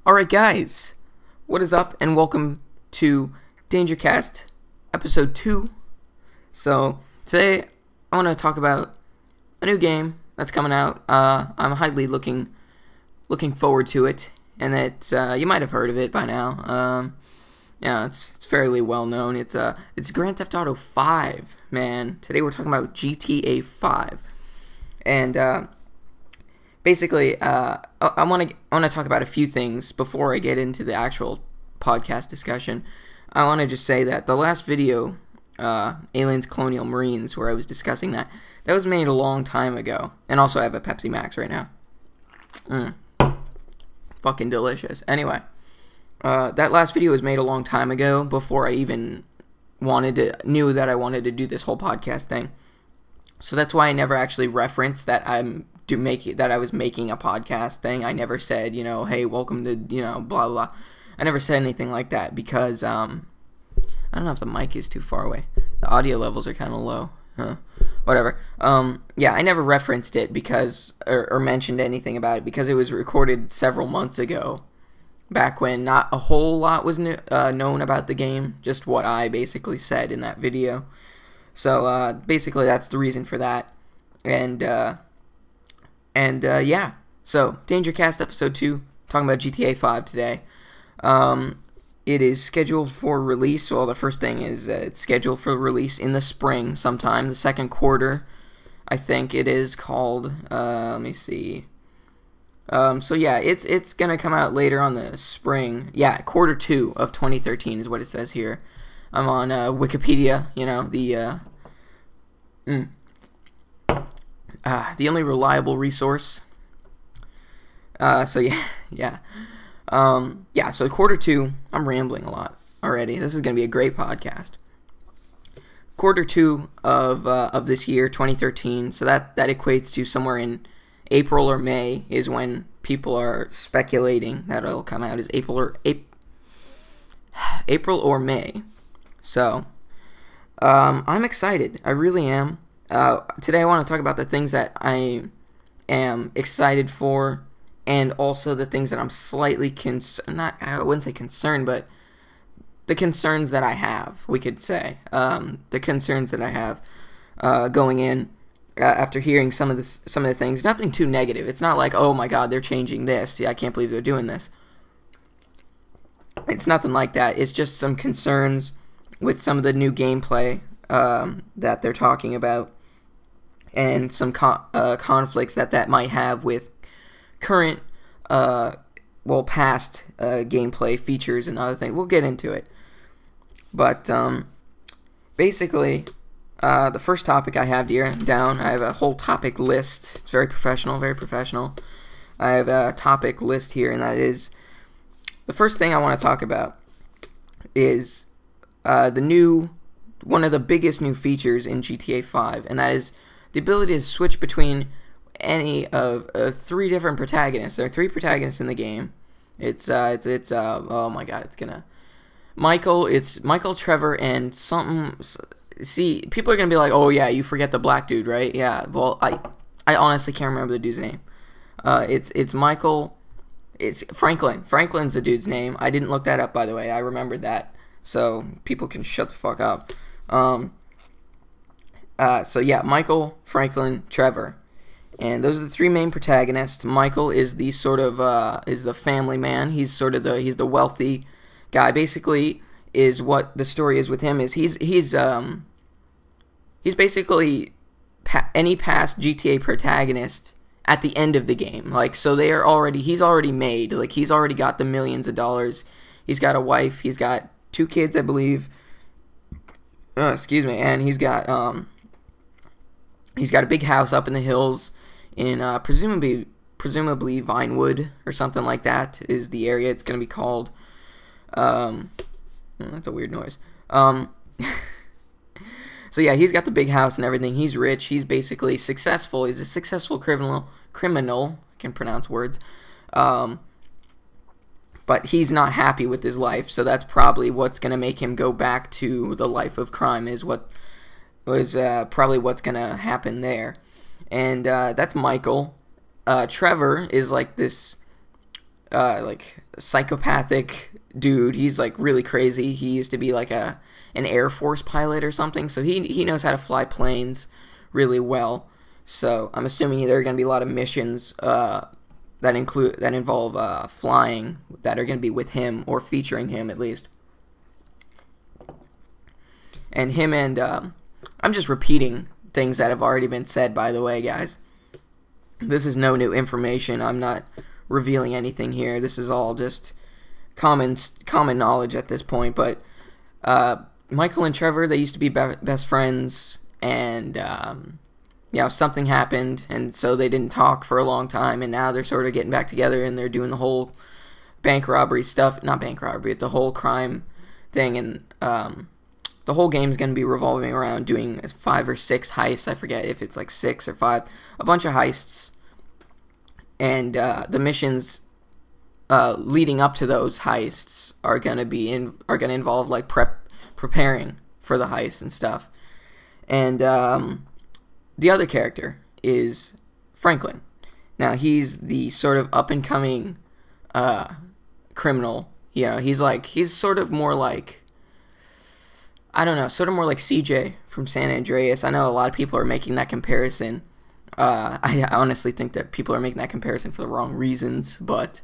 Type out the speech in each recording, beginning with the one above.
Alright guys, what is up and welcome to DangerCast episode 2. So today I want to talk about a new game that's coming out. I'm highly looking forward to it, and that you might have heard of it by now. Yeah, it's fairly well known. It's Grand Theft Auto 5, man. Today we're talking about GTA 5. And basically, I want to talk about a few things before I get into the actual podcast discussion. I want to just say that the last video, Aliens, Colonial Marines, where I was discussing that was made a long time ago. And also I have a Pepsi Max right now. Fucking delicious. Anyway, that last video was made a long time ago, before I even knew that I wanted to do this whole podcast thing. So that's why I never actually referenced that I was making a podcast thing. I never said, hey, welcome to, blah, blah. I never said anything like that because, I don't know if the mic is too far away. The audio levels are kind of low. Whatever. Yeah, I never referenced it because, or mentioned anything about it because it was recorded several months ago. Back when not a whole lot was known about the game. Just what I basically said in that video. So, basically that's the reason for that. And yeah, so DangerCast episode 2, talking about GTA 5 today. It is scheduled for release. Well, the first thing is it's scheduled for release in the spring sometime, the second quarter, I think it is called. Let me see. So yeah, it's gonna come out later on the spring. Yeah, quarter 2 of 2013 is what it says here. I'm on Wikipedia, the only reliable resource. So yeah. So quarter 2, I'm rambling a lot already. This is going to be a great podcast. Quarter 2 of this year, 2013, so that equates to somewhere in April or May is when people are speculating that it'll come out, is April or May. So, I'm excited. I really am. Today I want to talk about the things that I am excited for, and also the things that I'm slightly I wouldn't say concerned, but the concerns that I have, we could say. The concerns that I have going in after hearing some of the things. Nothing too negative. It's not like, oh my god, they're changing this. I can't believe they're doing this. It's nothing like that. It's just some concerns with some of the new gameplay that they're talking about, and some conflicts that might have with current, past gameplay features and other things. We'll get into it. But basically, the first topic I have down, I have a whole topic list. It's very professional, very professional. I have a topic list here, and that is, the first thing I want to talk about is one of the biggest new features in GTA 5, and that is the ability to switch between any of 3 different protagonists. There are 3 protagonists in the game. It's oh my god, it's Michael, Trevor, and something. See, people are gonna be like, oh yeah, you forget the black dude, right? Yeah, well, I honestly can't remember the dude's name. It's Michael. It's Franklin. Franklin's the dude's name. I didn't look that up, by the way. I remembered that, so people can shut the fuck up. So yeah, Michael, Franklin, Trevor, and those are the 3 main protagonists. Michael is the sort of is the family man. He's sort of he's the wealthy guy. Basically, is what the story is with him. Is he's basically any past GTA protagonist at the end of the game. Like, so he's already made. Like, he's already got the millions of dollars. He's got a wife. He's got 2 kids, I believe. Excuse me, and he's got a big house up in the hills in presumably Vinewood or something like that is the area it's going to be called. That's a weird noise. So yeah, he's got the big house and everything. He's rich. He's basically successful. He's a successful criminal. I can pronounce words. But he's not happy with his life, so that's probably what's going to make him go back to the life of crime, is probably what's going to happen there. And that's Michael. Trevor is like this like psychopathic dude. He's like really crazy. He used to be like an Air Force pilot or something, so he knows how to fly planes really well. So I'm assuming there are going to be a lot of missions that involve flying that are going to be with him or featuring him at least. And him and I'm just repeating things that have already been said, by the way, guys. This is no new information. I'm not revealing anything here. This is all just common knowledge at this point. But Michael and Trevor, they used to be best friends, and something happened, and so they didn't talk for a long time, and now they're sort of getting back together, and they're doing the whole bank robbery stuff. Not bank robbery, but the whole crime thing, and the whole game's going to be revolving around doing 5 or 6 heists. I forget if it's like 6 or 5. A bunch of heists. And the missions leading up to those heists are going to involve like preparing for the heists and stuff. And the other character is Franklin. Now, he's the sort of up-and-coming criminal. You know, he's sort of more like, I don't know, sort of more like CJ from San Andreas. I know a lot of people are making that comparison. I honestly think that people are making that comparison for the wrong reasons, but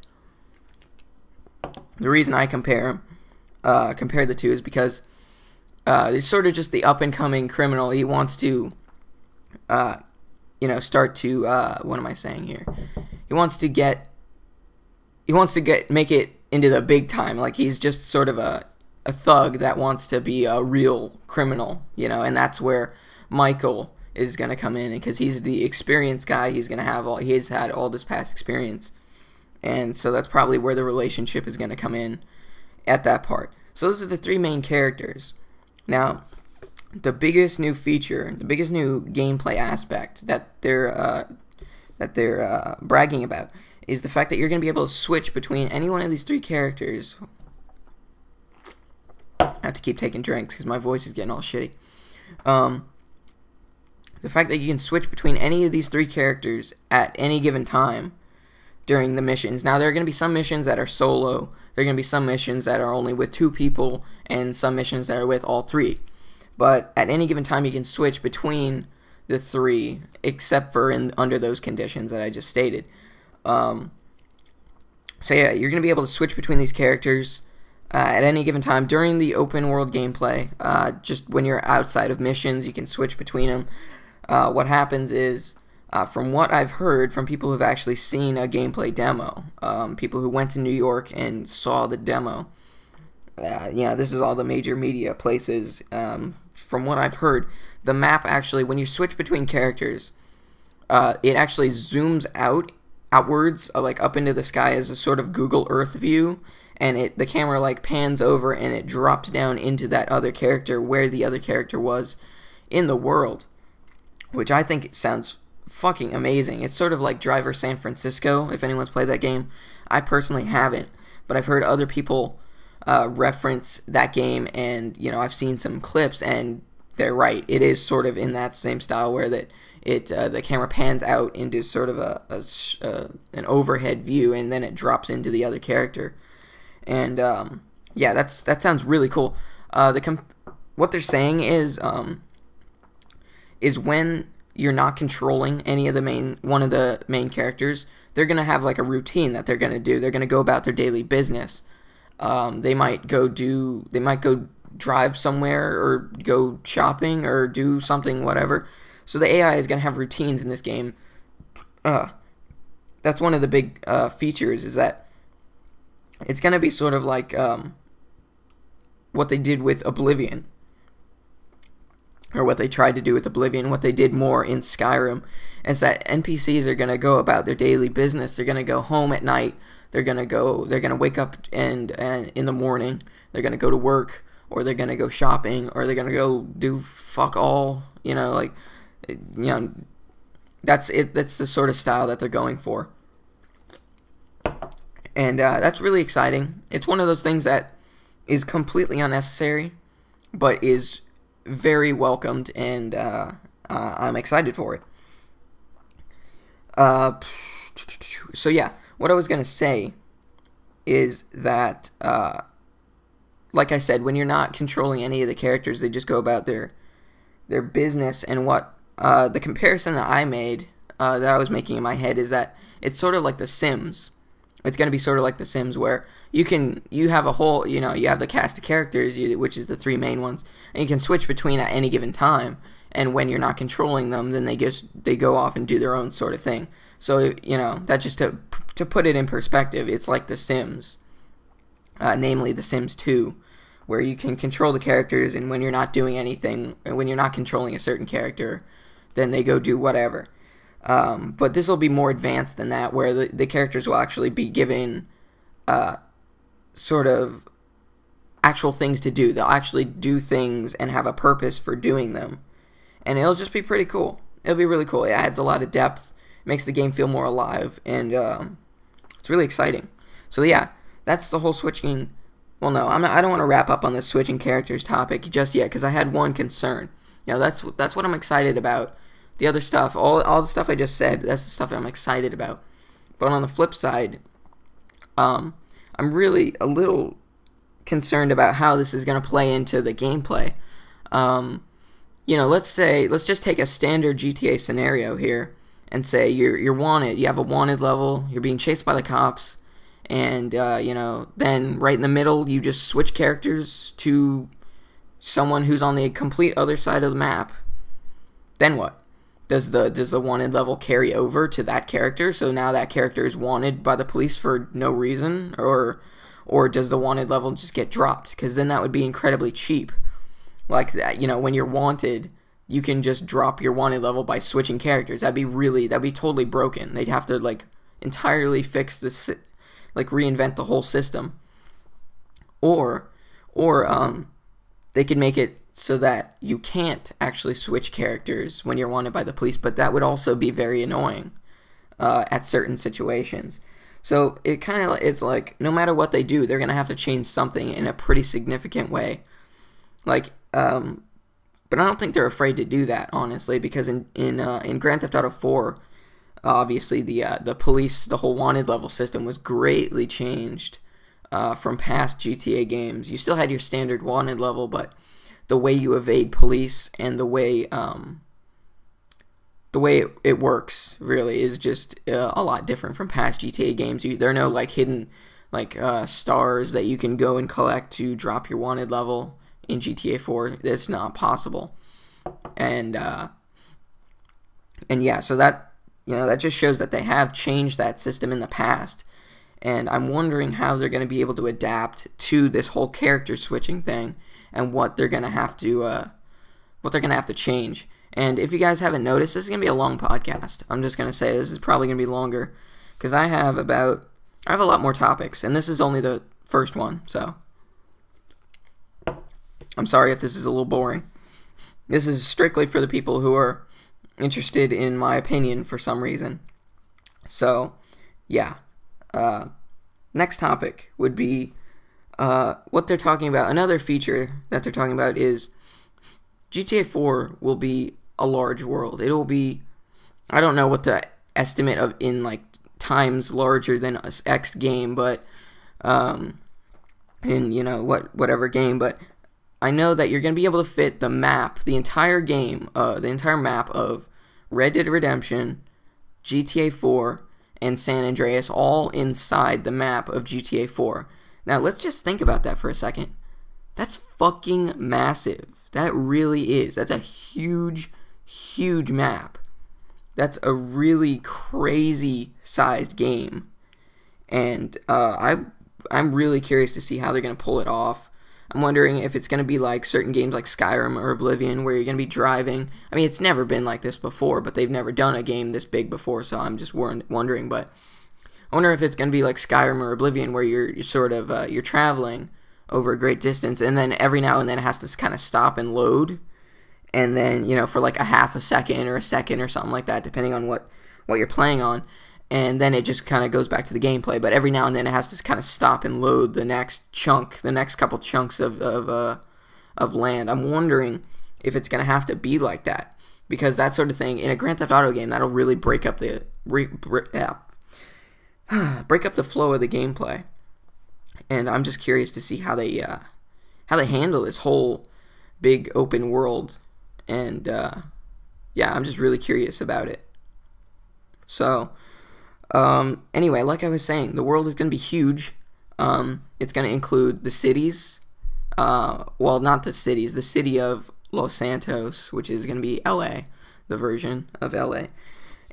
the reason I compare the two is because he's sort of just the up-and-coming criminal. He wants to, start to, what am I saying here? He wants to make it into the big time. Like, he's just sort of a thug that wants to be a real criminal, and that's where Michael is going to come in, because he's the experienced guy. He's had all this past experience, and so that's probably where the relationship is going to come in at that part. So those are the 3 main characters. Now, the biggest new feature, the biggest new gameplay aspect that they're bragging about is the fact that you're going to be able to switch between any one of these 3 characters. I have to keep taking drinks because my voice is getting all shitty. The fact that you can switch between any of these 3 characters at any given time during the missions. Now, there are going to be some missions that are solo. There are going to be some missions that are only with 2 people, and some missions that are with all 3. But at any given time, you can switch between the 3, except for under those conditions that I just stated. So yeah, you're going to be able to switch between these characters at any given time during the open world gameplay. Just when you're outside of missions, you can switch between them. What happens is, from what I've heard from people who've actually seen a gameplay demo, people who went to New York and saw the demo, this is all the major media places. From what I've heard, the map actually, when you switch between characters, it actually zooms outwards, like up into the sky as a sort of Google Earth view, and the camera like pans over and it drops down into that other character where the other character was in the world, which I think it sounds fucking amazing. It's sort of like Driver San Francisco, if anyone's played that game. I personally haven't, but I've heard other people reference that game, and I've seen some clips, and they're right. It is sort of in that same style where the camera pans out into sort of an overhead view, and then it drops into the other character. And that sounds really cool. What they're saying is when you're not controlling one of the main characters, they're gonna have like a routine that they're gonna do. They're gonna go about their daily business. They might go drive somewhere, or go shopping, or do something, whatever. So the AI is gonna have routines in this game. That's one of the big features, is that it's gonna be sort of like what they did with Oblivion, or what they tried to do with Oblivion, what they did more in Skyrim, is that NPCs are gonna go about their daily business. They're gonna go home at night. They're gonna wake up and in the morning they're gonna go to work, or they're gonna go shopping, or they're gonna go do fuck all. That's it. That's the sort of style that they're going for, and that's really exciting. It's one of those things that is completely unnecessary, but is very welcomed, and I'm excited for it. So yeah, what I was gonna say is that, like I said, when you're not controlling any of the characters, they just go about their business. And what the comparison that I made, that I was making in my head, is that it's sort of like The Sims. It's going to be sort of like The Sims, where you have a whole, you have the cast of characters, which is the 3 main ones, and you can switch between at any given time. And when you're not controlling them, then they go off and do their own sort of thing. So that just to put it in perspective, it's like The Sims, namely The Sims 2, where you can control the characters, and when you're not doing anything, and when you're not controlling a certain character, then they go do whatever. But this will be more advanced than that, where the characters will actually be given sort of actual things to do. They'll actually do things and have a purpose for doing them. And it'll just be pretty cool. It'll be really cool. It adds a lot of depth, makes the game feel more alive, and it's really exciting. So yeah, that's the whole switching. Well, no, I don't want to wrap up on this switching characters topic just yet, because I had one concern. That's what I'm excited about. The other stuff, all the stuff I just said, that's the stuff I'm excited about. But on the flip side, I'm really a little concerned about how this is going to play into the gameplay. Let's just take a standard GTA scenario here, and say you're wanted. You have a wanted level. You're being chased by the cops, and then right in the middle, you just switch characters to someone who's on the complete other side of the map. Then what? Does the wanted level carry over to that character? So now that character is wanted by the police for no reason, or does the wanted level just get dropped? Because then that would be incredibly cheap. Like that, when you're wanted, you can just drop your wanted level by switching characters. That'd be totally broken. They'd have to entirely fix this, reinvent the whole system. Or they could make it so that you can't actually switch characters when you're wanted by the police, but that would also be very annoying at certain situations. So it's like no matter what they do, they're gonna have to change something in a pretty significant way. But I don't think they're afraid to do that, honestly, because in Grand Theft Auto 4, obviously the police, the whole wanted level system was greatly changed from past GTA games. You still had your standard wanted level, but the way you evade police and the way it works really is just a lot different from past GTA games. There are no hidden stars that you can go and collect to drop your wanted level. In GTA 4, it's not possible, and yeah, so that that just shows that they have changed that system in the past, and I'm wondering how they're going to be able to adapt to this whole character switching thing, and what they're going to have to change. And if you guys haven't noticed, this is going to be a long podcast. I'm just going to say this is probably going to be longer because I have a lot more topics, and this is only the first one, so. I'm sorry if this is a little boring. This is strictly for the people who are interested in my opinion for some reason. So, yeah. Next topic would be what they're talking about. Another feature that they're talking about is GTA 4 will be a large world. It will be, I don't know what the estimate of in times larger than X game, but whatever game, but I know that you're going to be able to fit the map, the entire game, the entire map of Red Dead Redemption, GTA 4, and San Andreas all inside the map of GTA 4. Now, let's just think about that for a second. That's fucking massive. That really is. That's a huge, huge map. That's a really crazy sized game. And I'm really curious to see how they're going to pull it off. I'm wondering if it's going to be like certain games like Skyrim or Oblivion where you're going to be driving. I mean, it's never been like this before, but they've never done a game this big before, so I'm just wondering. But I wonder if it's going to be like Skyrim or Oblivion where you're sort of you're traveling over a great distance, and then every now and then it has to kind of stop and load, and then for like a half a second or a second or something like that, depending on what you're playing on. And then it just kind of goes back to the gameplay. But every now and then it has to kind of stop and load the next couple chunks of land. I'm wondering if it's going to have to be like that. Because that sort of thing, in a Grand Theft Auto game, that'll really break up the flow of the gameplay. and I'm just curious to see how they handle this whole big open world, and yeah, I'm just really curious about it. So anyway, like I was saying, the world is going to be huge. It's going to include the cities, well, not the cities, the city of Los Santos, which is going to be LA, the version of LA.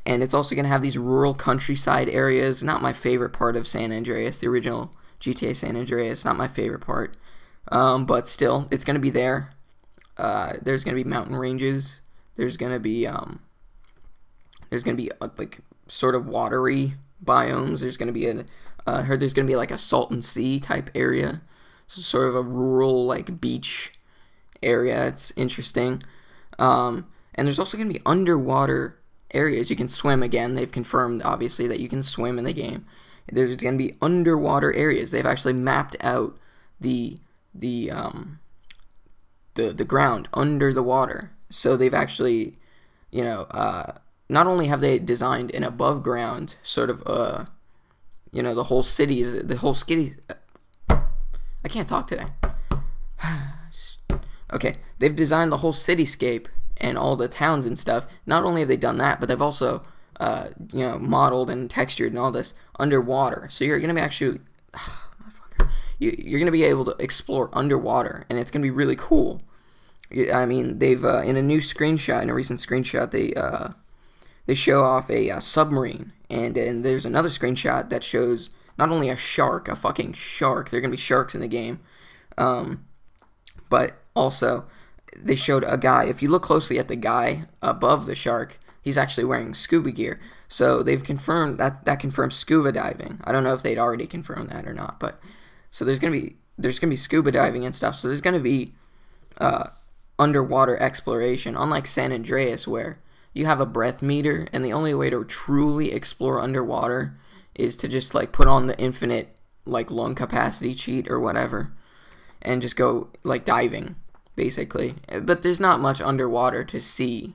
And it's also going to have these rural countryside areas. Not my favorite part of San Andreas, the original GTA San Andreas, not my favorite part. But still, it's going to be there. There's going to be mountain ranges. There's going to be like sort of watery biomes. There's going to be I heard there's going to be like a Salton Sea type area. So sort of a rural like beach area. It's interesting. And there's also going to be underwater areas. You can swim again. They've confirmed, obviously, that you can swim in the game. There's going to be underwater areas. They've actually mapped out the ground under the water. So they've actually, not only have they designed an above ground sort of, the whole city. I can't talk today. Okay, they've designed the whole cityscape and all the towns and stuff. Not only have they done that, but they've also, modeled and textured and all this underwater. So you're gonna be actually, you're gonna be able to explore underwater, and it's gonna be really cool. I mean, they've in a recent screenshot, they show off a submarine, and there's another screenshot that shows not only a fucking shark. There are gonna be sharks in the game, but also they showed a guy. If you look closely at the guy above the shark, he's actually wearing scuba gear. So they've confirmed that confirms scuba diving. I don't know if they'd already confirmed that or not, but so there's gonna be scuba diving and stuff. So there's gonna be underwater exploration, unlike San Andreas, where you have a breath meter, and the only way to truly explore underwater is to just like put on the infinite like lung capacity cheat or whatever, and just go like diving, basically. But there's not much underwater to see,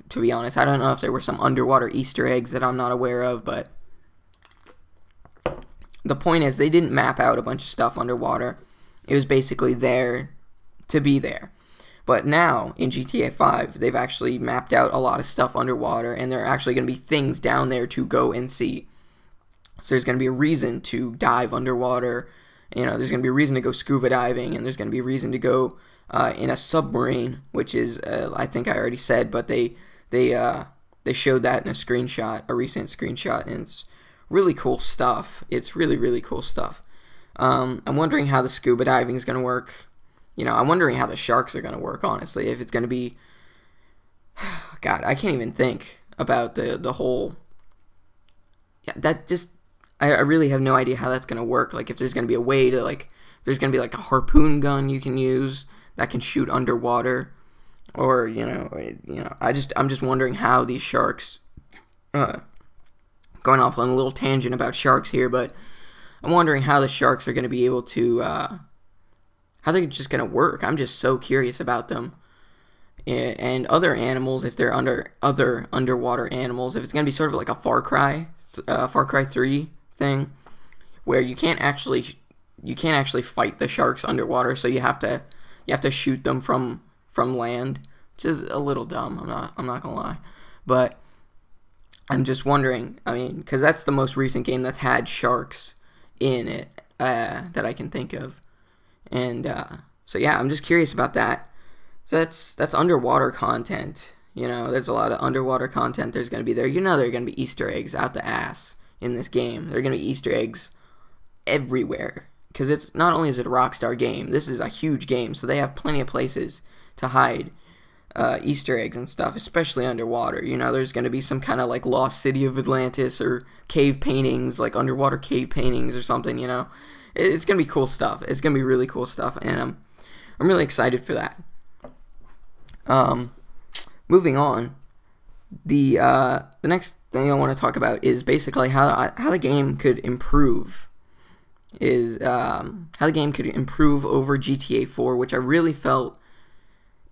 to be honest. I don't know if there were some underwater Easter eggs that I'm not aware of, but the point is they didn't map out a bunch of stuff underwater. It was basically there to be there. But now, in GTA 5, they've actually mapped out a lot of stuff underwater, and there are actually going to be things down there to go and see. So there's going to be a reason to dive underwater. There's going to be a reason to go scuba diving, and there's going to be a reason to go in a submarine, which is, I think I already said, but they showed that in a recent screenshot, and it's really cool stuff. It's really, really cool stuff. I'm wondering how the scuba diving is going to work. I'm wondering how the sharks are going to work, honestly. If it's going to be... God, I can't even think about the whole... Yeah, that just... I really have no idea how that's going to work. Like, if there's going to be a way to, like... There's going to be, like, a harpoon gun you can use that can shoot underwater. Or, I'm just wondering how these sharks... going off on a little tangent about sharks here, but I'm wondering how the sharks are going to be able to... how they're just going to work. I'm just so curious about them. And other animals, if they're other underwater animals, if it's going to be sort of like a Far Cry 3 thing, where you can't actually fight the sharks underwater, so you have to shoot them from land, which is a little dumb. I'm not going to lie. But I'm just wondering, because that's the most recent game that's had sharks in it that I can think of. And so yeah, I'm just curious about that. So that's underwater content. There's a lot of underwater content there's going to be there. There are going to be Easter eggs out the ass in this game. There are going to be Easter eggs everywhere. Because it's not only is it a Rockstar game, this is a huge game, so they have plenty of places to hide Easter eggs and stuff, especially underwater. There's going to be some kind of like lost city of Atlantis or cave paintings, like underwater cave paintings or something, It's going to be cool stuff. It's going to be really cool stuff, and I'm really excited for that. Moving on, the next thing I want to talk about is basically how the game could improve. How the game could improve over GTA 4, which I really feel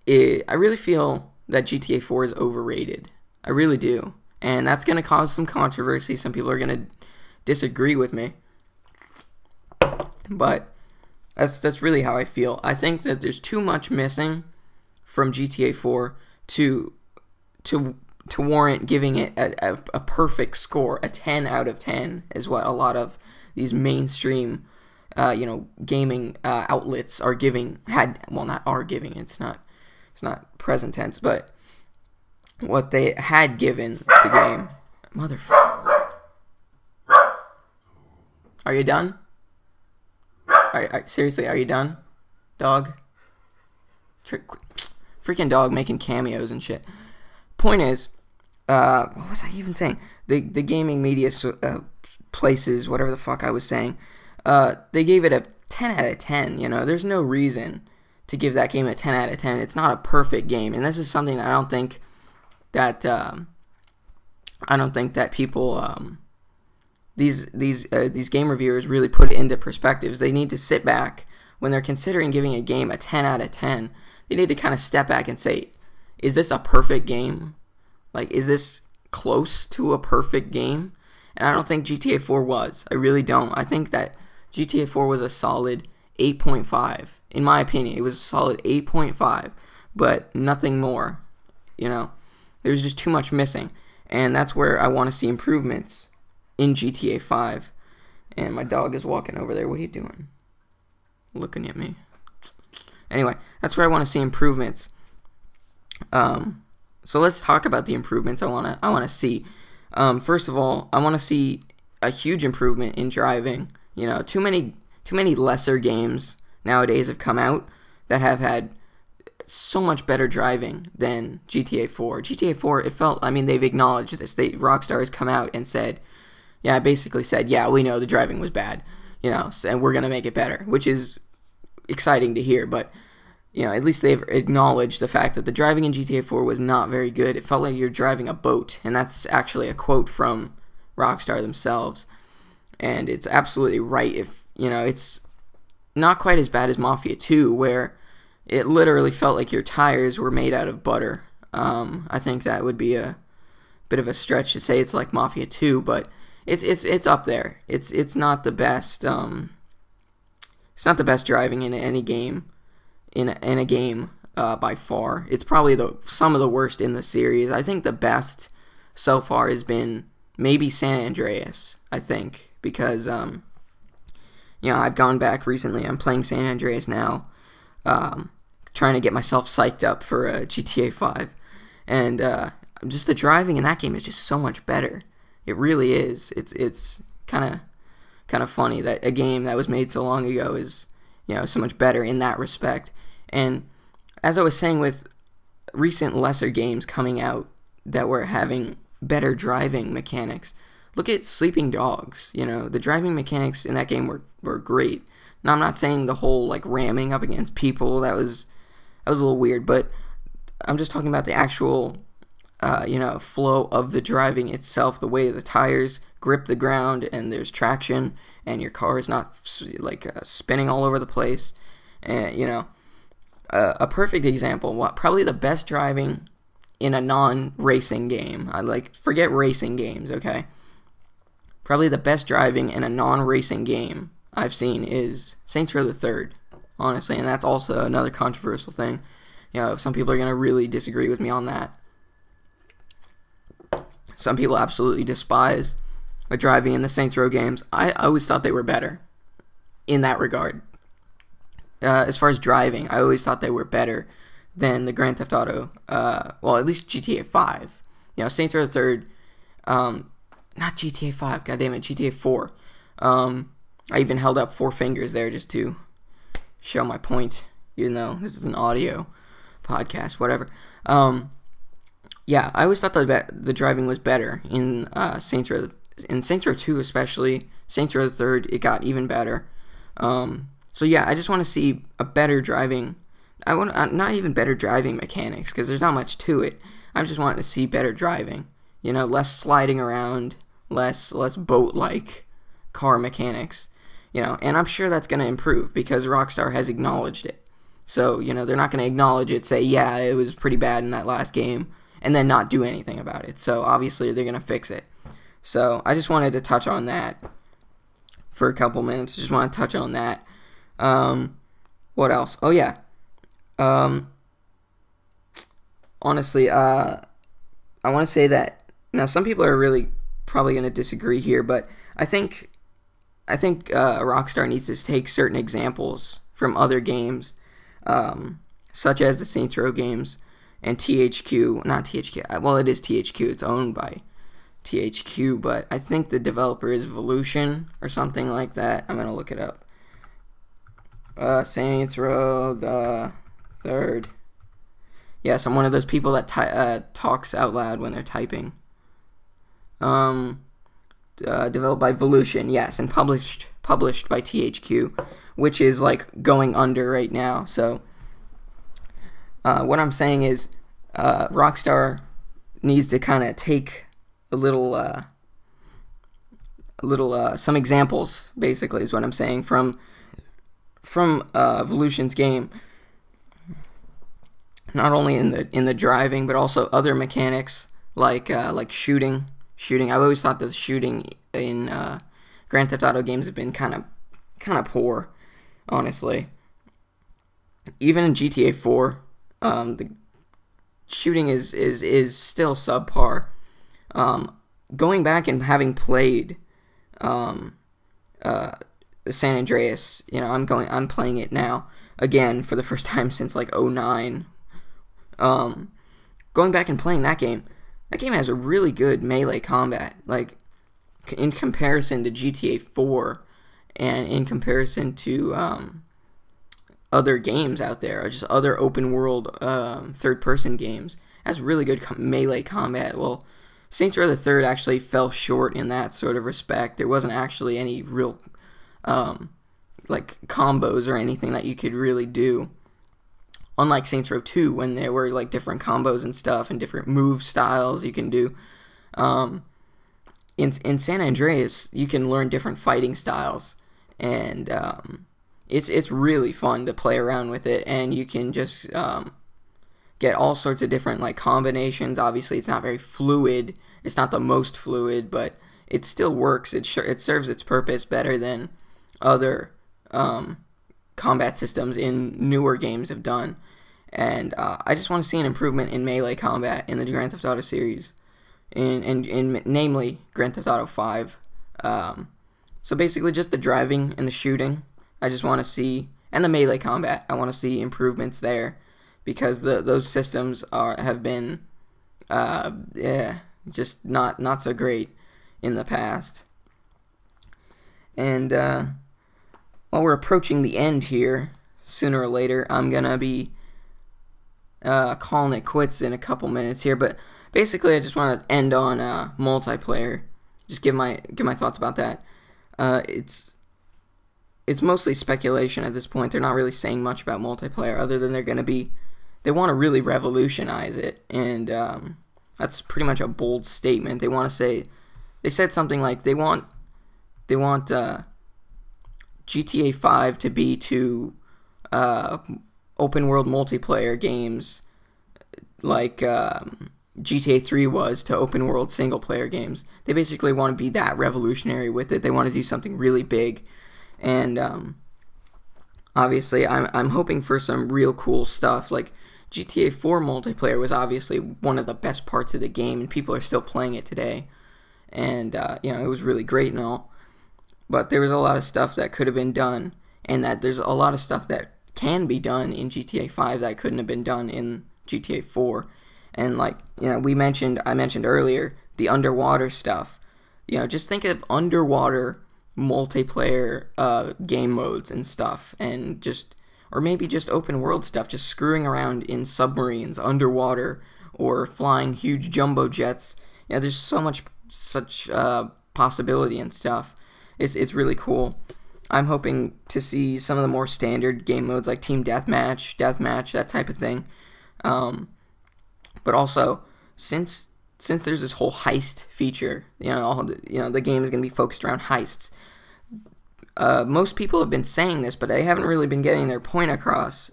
that GTA 4 is overrated. I really do, and that's going to cause some controversy. Some people are going to disagree with me. But that's really how I feel. I think that there's too much missing from GTA 4 to warrant giving it a perfect score. A 10 out of 10 is what a lot of these mainstream gaming outlets are giving. It's not present tense, but what they had given the game. Motherfucker. Are you done? Seriously, are you done? Dog? Freaking dog making cameos and shit. Point is, what was I even saying? The gaming media places, whatever the fuck I was saying, they gave it a 10 out of 10, There's no reason to give that game a 10 out of 10. It's not a perfect game, and this is something that I don't think that people, these game reviewers really put it into perspectives. They need to sit back when they're considering giving a game a 10 out of 10. They need to kind of step back and say, is this a perfect game? Like, is this close to a perfect game? And I don't think GTA 4 was. I really don't. I think that GTA 4 was a solid 8.5. In my opinion, it was a solid 8.5, but nothing more. There's just too much missing. And that's where I want to see improvements in GTA 5. And my dog is walking over there. What are you doing? Looking at me. Anyway, that's where I want to see improvements. So let's talk about the improvements I want to see. First of all, I want to see a huge improvement in driving. Too many lesser games nowadays have come out that have had so much better driving than GTA 4. GTA 4, it felt, they've acknowledged this. Rockstar has come out and basically said, we know the driving was bad, and we're going to make it better, which is exciting to hear, but, at least they've acknowledged the fact that the driving in GTA 4 was not very good. It felt like you're driving a boat, and that's actually a quote from Rockstar themselves, and it's absolutely right. If, it's not quite as bad as Mafia 2, where it literally felt like your tires were made out of butter. I think that would be a bit of a stretch to say it's like Mafia 2, but it's up there. It's not the best. It's not the best driving in any game. In a game by far. It's probably some of the worst in the series. I think the best so far has been maybe San Andreas. I think because I've gone back recently. I'm playing San Andreas now. Trying to get myself psyched up for GTA 5, and just the driving in that game is just so much better. It really is. It's kind of funny that a game that was made so long ago is so much better in that respect. And as I was saying, with recent lesser games coming out that were having better driving mechanics, look at Sleeping Dogs. The driving mechanics in that game were great. Now, I'm not saying the whole ramming up against people, that was a little weird, but I'm just talking about the actual flow of the driving itself, the way the tires grip the ground and there's traction and your car is not spinning all over the place. And a perfect example, probably the best driving in a non-racing game. Forget racing games, okay? Probably the best driving in a non-racing game I've seen is Saints Row the Third, honestly, and that's also another controversial thing. Some people are going to really disagree with me on that. Some people absolutely despise the driving in the Saints Row games. I always thought they were better in that regard. As far as driving, I always thought they were better than the Grand Theft Auto, at least GTA 5. Saints Row the Third, not GTA 5, goddammit, GTA 4. I even held up 4 fingers there just to show my point, even though this is an audio podcast, whatever. I always thought that the driving was better in Saints Row. In Saints Row 2 especially, Saints Row the Third, it got even better. I just want to see a better driving. I want not even better driving mechanics, because there's not much to it. I just want to see better driving. Less sliding around, less boat-like car mechanics. And I'm sure that's going to improve because Rockstar has acknowledged it. So, they're not going to acknowledge it, say, yeah, it was pretty bad in that last game, and then not do anything about it. So, obviously, they're going to fix it. So, I just wanted to touch on that. for a couple minutes. Just want to touch on that. What else? Oh yeah. Honestly, I want to say that now some people are really probably going to disagree here, but I think Rockstar needs to take certain examples from other games, such as the Saints Row games and THQ. Not THQ. Well, it is THQ. It's owned by THQ, but I think the developer is Evolution or something like that. I'm gonna look it up. Saints Row the Third. Yes, I'm one of those people that talks out loud when they're typing. Developed by Evolution, yes, and published by THQ, which is like going under right now. So, what I'm saying is, Rockstar needs to kind of take some examples. Basically, is what I'm saying from Evolution's game. Not only in the driving, but also other mechanics like shooting. I've always thought the shooting in Grand Theft Auto games have been kind of poor, honestly. Even in GTA 4, the shooting is still subpar. Going back and having played San Andreas, I'm playing it now again for the first time since like 2009. Going back and playing that game has a really good melee combat. Like, in comparison to GTA 4 and in comparison to other games out there, or just other open world third-person games, it has really good melee combat. Well, Saints Row the Third actually fell short in that sort of respect. There wasn't actually any real like combos or anything that you could really do. Unlike Saints Row 2, when there were like different combos and stuff and different move styles you can do. In San Andreas, you can learn different fighting styles, and it's really fun to play around with it, and you can just get all sorts of different like combinations. Obviously, it's not very fluid. It's not the most fluid, but it still works. It serves its purpose better than other combat systems in newer games have done. And I just want to see an improvement in melee combat in the Grand Theft Auto series, in namely Grand Theft Auto 5. So basically just the driving and the shooting, I just want to see, and the melee combat, I want to see improvements there, because those systems have been just not so great in the past. And while we're approaching the end here, sooner or later, I'm gonna be calling it quits in a couple minutes here. But basically, I just want to end on multiplayer. Just give my thoughts about that. It's mostly speculation at this point. They're not really saying much about multiplayer, other than they want to really revolutionize it, and that's pretty much a bold statement. They said something like they want GTA 5 to be to open world multiplayer games like GTA 3 was to open world single player games. They basically want to be that revolutionary with it. They want to do something really big, and obviously I'm hoping for some real cool stuff. Like GTA 4 multiplayer was obviously one of the best parts of the game, and people are still playing it today, and it was really great and all. But there was a lot of stuff that could have been done, and that there's a lot of stuff that can be done in GTA 5 that couldn't have been done in GTA 4. And I mentioned earlier, the underwater stuff. Just think of underwater multiplayer game modes and stuff, and or maybe just open world stuff, just screwing around in submarines underwater, or flying huge jumbo jets. There's such possibility and stuff. It's really cool. I'm hoping to see some of the more standard game modes like team deathmatch, that type of thing. But also, since there's this whole heist feature, the game is going to be focused around heists. Most people have been saying this, but they haven't really been getting their point across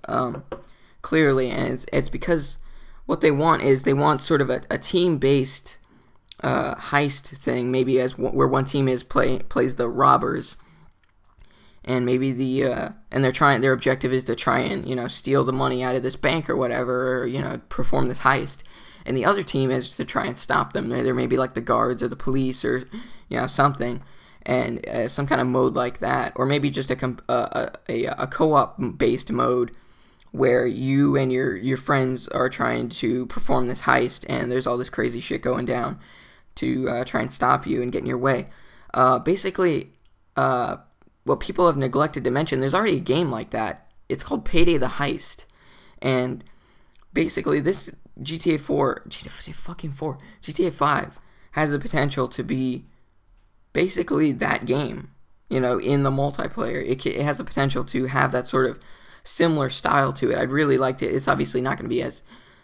clearly, and it's because what they want sort of a team-based heist thing, maybe where one team plays the robbers, and maybe and their objective is to try and, you know, steal the money out of this bank or whatever, or, you know, perform this heist. And the other team is to try and stop them. There may be like the guards or the police or, you know, something, and some kind of mode like that, or maybe just a co-op based mode where you and your friends are trying to perform this heist, and there's all this crazy shit going down to try and stop you and get in your way. Basically, what people have neglected to mention, there's already a game like that. It's called Payday the Heist, and basically this GTA 5 has the potential to be basically that game, you know, in the multiplayer. It has the potential to have that sort of similar style to it. I'd really like to. It's obviously not going to be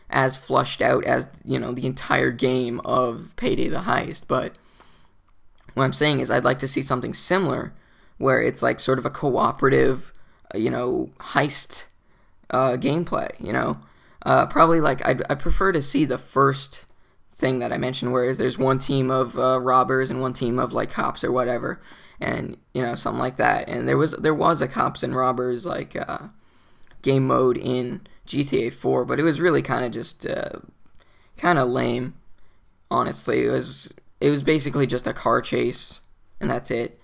as flushed out as, you know, the entire game of Payday the Heist, but what I'm saying is I'd like to see something similar where it's like sort of a cooperative, you know, heist gameplay, you know. Probably like I prefer to see the first thing that I mentioned, whereas there's one team of robbers and one team of like cops or whatever, and, you know, something like that. And there was a cops and robbers like game mode in GTA 4, but it was really kind of just kind of lame, honestly. It was basically just a car chase, and that's it.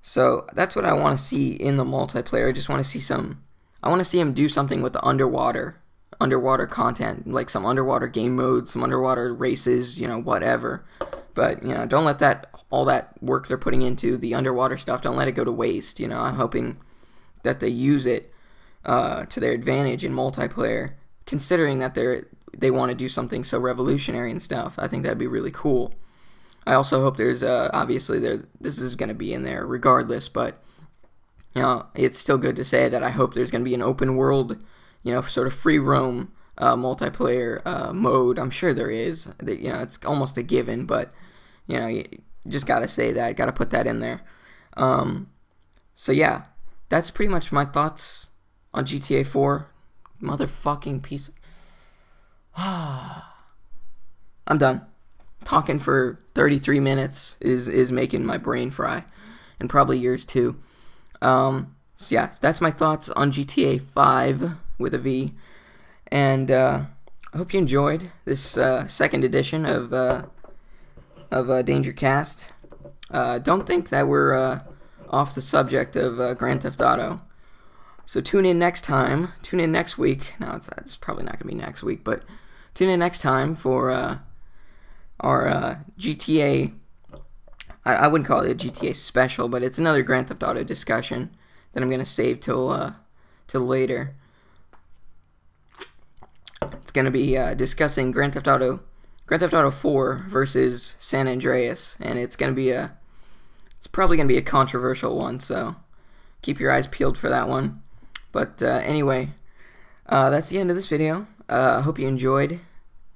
So that's what I want to see in the multiplayer. I just want to see I want to see him do something with the underwater content, like some underwater game mode, some underwater races, you know, whatever. But, you know, don't let all that work they're putting into the underwater stuff, don't let it go to waste. You know, I'm hoping that they use it to their advantage in multiplayer, considering that they want to do something so revolutionary and stuff. I think that'd be really cool. I also hope there's obviously this is going to be in there regardless, but, you know, it's still good to say that I hope there's going to be an open world, you know, sort of free roam multiplayer mode. I'm sure there is. You know, it's almost a given, but, you know, you just gotta say that, gotta put that in there. So yeah, that's pretty much my thoughts on GTA 4. Motherfucking piece. I'm done. Talking for 33 minutes is making my brain fry, and probably yours too. So yeah, that's my thoughts on GTA 5 with a V, and I hope you enjoyed this second edition of DangerCast. Don't think that we're off the subject of Grand Theft Auto. So tune in next time. Tune in next week. No, it's probably not going to be next week, but tune in next time for our GTA. I wouldn't call it a GTA special, but it's another Grand Theft Auto discussion that I'm going to save till later. It's going to be discussing Grand Theft Auto 4 versus San Andreas, and it's probably going to be a controversial one, so keep your eyes peeled for that one. But anyway, that's the end of this video. I hope you enjoyed,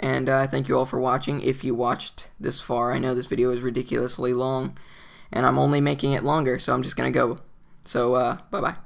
and thank you all for watching. If you watched this far, I know this video is ridiculously long, and I'm only making it longer, so I'm just going to go. So, bye-bye.